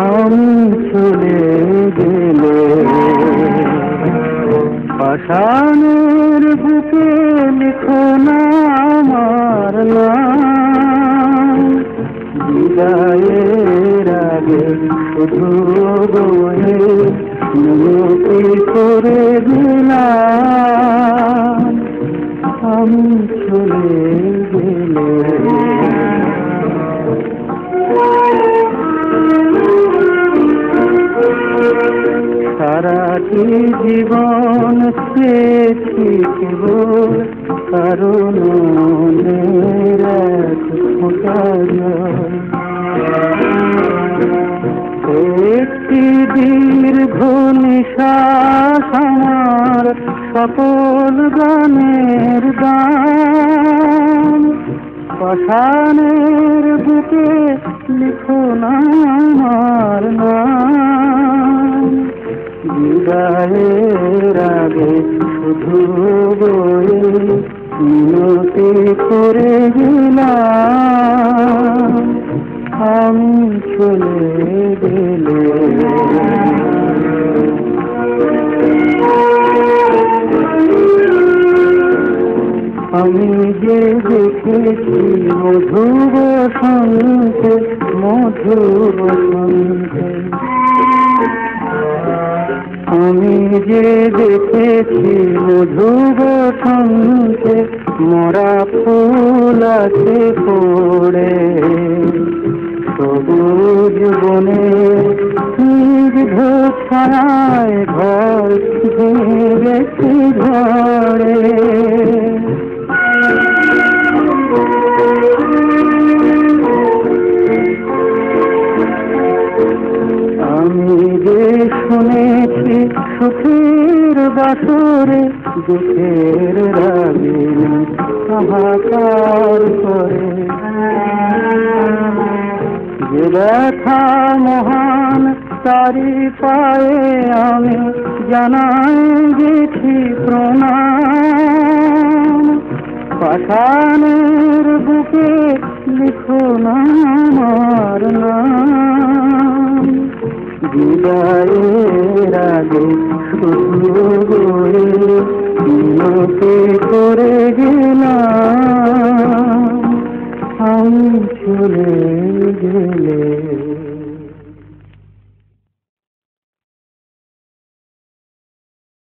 আমি চলে গেলে পাষাণের বুকে লিখো না আমার নাম। বিদায়ের আগে শুধু বয়ে মিনতি করে দিলাম আমি চলে গেলে। সারাটি জীবন পেয়েছি কেবল কারণ এক ফোঁটা জল। একটি দীর্ঘ নিঃশ্বাস আমার সকল গানের গান। পাষাণের বুকে লিখো না আমার নাম। বিদায়ের আগে শুধু বয়ে মিনতি করে গেলাম আমি চলে গেলে। আমি যে দেখেছি মধুর বসন্তে মধুর বসন্তে, আমি যে দেখেছি মধুর বসন্তে মরা ফুল আছে পড়ে। সবুজ বনে স্নিগ্ধ ছায়ায় ঘর ভেঙেছি ঝড়ে। আমি যে শুনেছি সুখের বাসরে দুঃখের রাগিনী হাহাকার করে। যে ব্যথা মহান তারি পায়ে আমি জানাই গেছি প্রণাম। পাষাণের বুকে লিখো না আমার নাম। বিদায়ের আগে শুধু বয়ে মিনতি করে গেলাম আমি চলে গেলে।